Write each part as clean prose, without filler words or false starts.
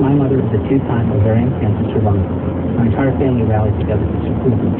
My mother is a two-time ovarian cancer survivor. My entire family rallied together to support her.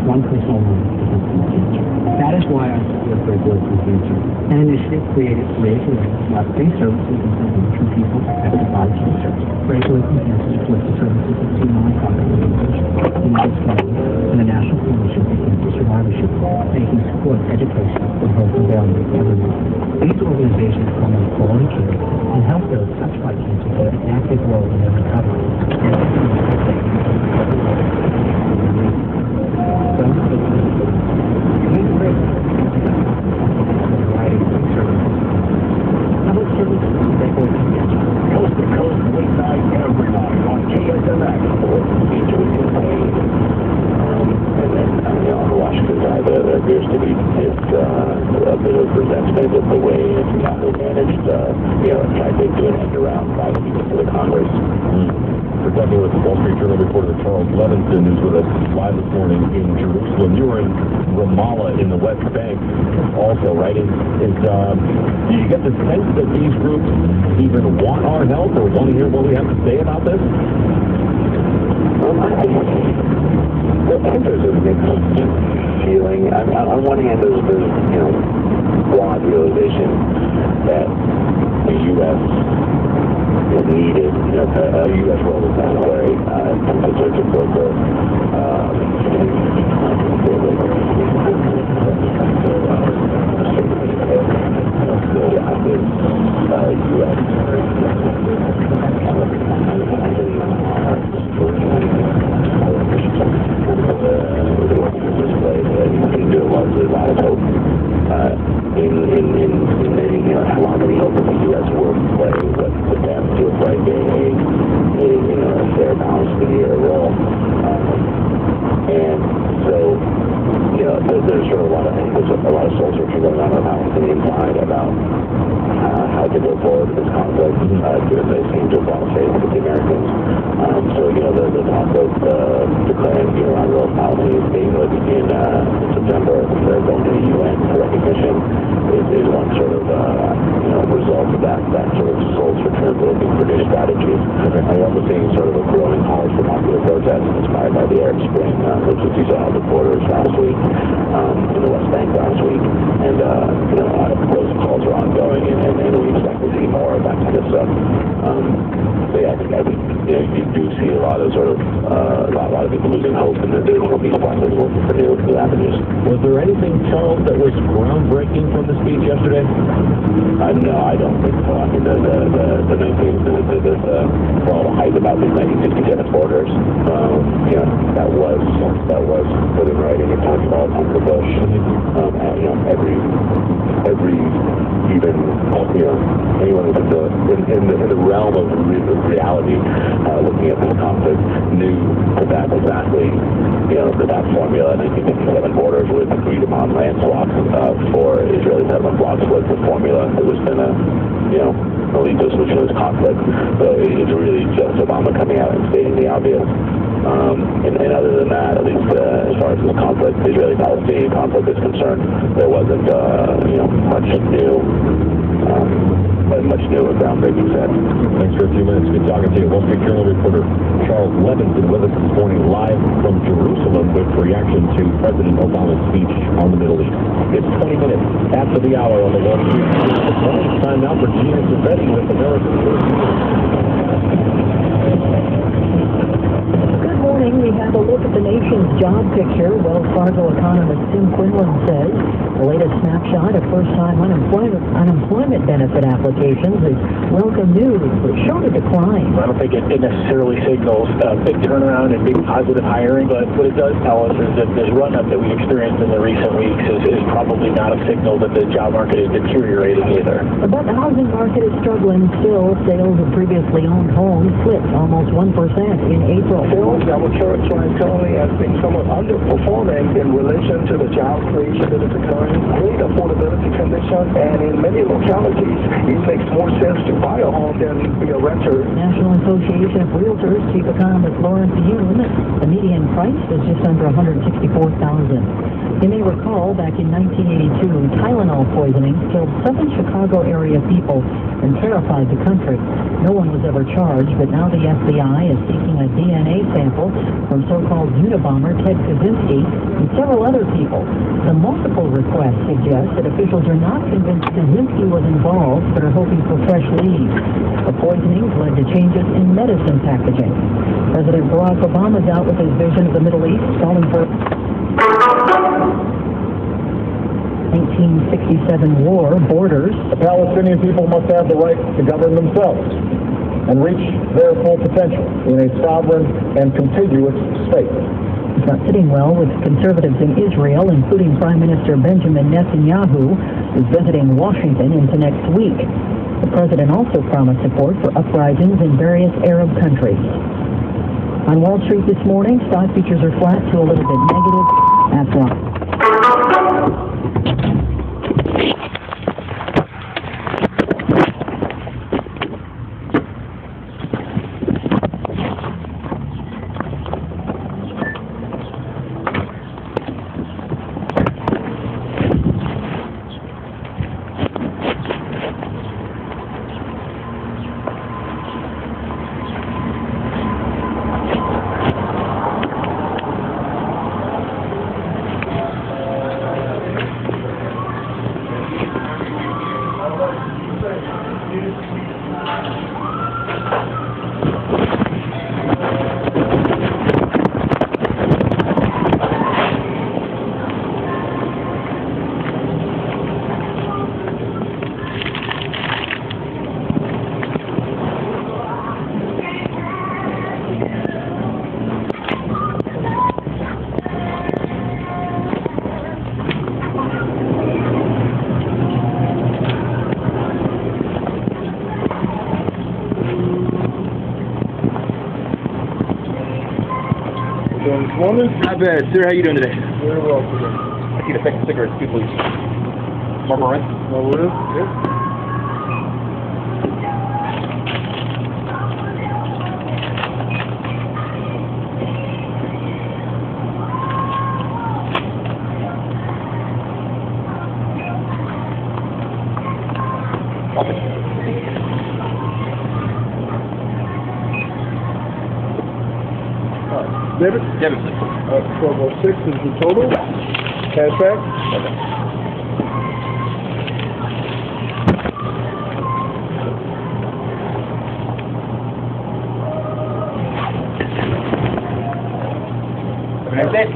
One personal moment against cancer. That is why I support Break Away from Cancer, an initiative created to raise awareness about free services and support for people affected by cancer. Break Away from Cancer supports the services of two nonprofit organizations, the United Community and the National Coalition for Cancer Survivorship, making support education for hope and value everywhere. These organizations promote quality care and help those touched by cancer play an active role in their recovery. There appears to be a bit of resentment of the way Netanyahu managed, tried to do an end around by the people of the Congress. We're talking with the Wall Street Journal reporter Charles Levingston, who's with us live this morning in Jerusalem. You were in Ramallah in the West Bank also, right? Do you get the sense that these groups even want our help or want to hear what we have to say about this? I think there's a mixed feeling. On one hand, there's broad realization that the U.S. needed, a U.S. role is necessary to broker the active U.S. can do largely a lot of hope in how long we hope that the U.S. will play with them to play a fair, balanced media role. And so, there's sort of a lot of soul searching going on the Canadian side about how to go forward with this conflict, given they seem to want to face with the Americans. So, the talk of declaring unilateral Palestinian statehood in September, they're going to the UN for recognition, is one sort of result of that sort of soul searching for new strategies. And we're also seeing sort of a growing calls for popular protests inspired by the Arab Spring, which you saw on the borders last week, in the West Bank last week. And, those calls are ongoing, and we expect to see more of that kind of stuff. So yeah, I think you do see a lot of people losing hope, and that there will be process looking for new avenues. Was there anything, Charles, that was groundbreaking from the speech yesterday? No, I don't think so. I mean, the main thing is for all the hype about the 1967 borders, that was put in writing and talked about under Bush. Anyone who's in the realm of reality, looking at this conflict, knew that exactly, that formula, 1957 borders with agreed upon land swaps for Israeli settlement blocks was the formula that was going to, lead to a solution to this conflict. So it's really just Obama coming out and stating the obvious. And other than that, at least as far as this conflict, the Israeli-Palestinian conflict is concerned, there wasn't, much new and groundbreaking said. Thanks for a few minutes. Good talking to you. Wall Street Journal reporter Charles Levingston with us this morning live from Jerusalem with reaction to President Obama's speech on the Middle East. It's 20 minutes after the hour on the Wall Street Journal. It's time now for Gina Cervetti with American First News. Good morning. morning, we have a look at the nation's job picture. Wells Fargo economist Tim Quinlan says the latest snapshot of first-time unemployment benefit applications is welcome news, but showed a decline. I don't think it necessarily signals a big turnaround and big positive hiring, but what it does tell us is that this run-up that we experienced in the recent weeks is probably not a signal that the job market is deteriorating either. But the housing market is struggling still. Sales of previously owned homes slipped almost 1% in April. Sales that were characterized currently as being somewhat underperforming in relation to the job creation that is occurring, great affordability conditions, and in many localities, it makes more sense to buy a home than be a renter. National Association of Realtors Chief Economist Lawrence Yoon, the median price was just under $164,000. You may recall back in 1982, Tylenol poisoning killed 7 Chicago area people and terrified the country. No one was ever charged, but now the FBI is seeking a DNA sample from so-called Unabomber Ted Kaczynski and several other people. The multiple requests suggest that officials are not convinced Kaczynski was involved, but are hoping for fresh leads. The poisonings led to changes in medicine packaging. President Barack Obama is out with his vision of the Middle East, calling for 1967 war borders. The Palestinian people must have the right to govern themselves and reach their full potential in a sovereign and contiguous state. It's not sitting well with conservatives in Israel, including Prime Minister Benjamin Netanyahu, who's visiting Washington into next week. The president also promised support for uprisings in various Arab countries. On Wall Street this morning, stock futures are flat to a little bit negative after all. Not bad. Sir, how you doing today? Very well today. I need a pack of cigarettes, too, please. Marlboro Red? Marlboro, yes. Debit? Debit, please. 1206 is the total. Cash back? Okay. Have a nice day.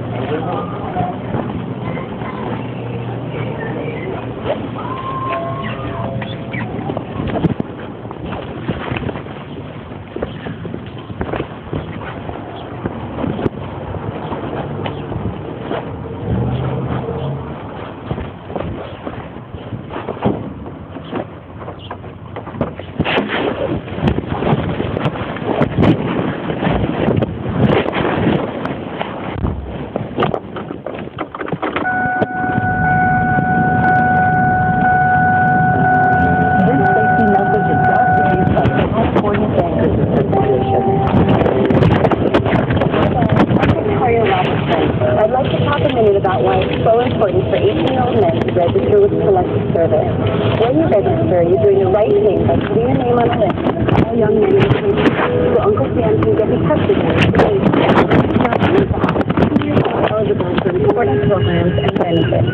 About why it's so important for 18-year-old men to register with the Selective Service. When you register, you're doing the right thing by putting your name on a list of all young men so Uncle Sam can get in touch with you today. Eligible for important programs and benefits.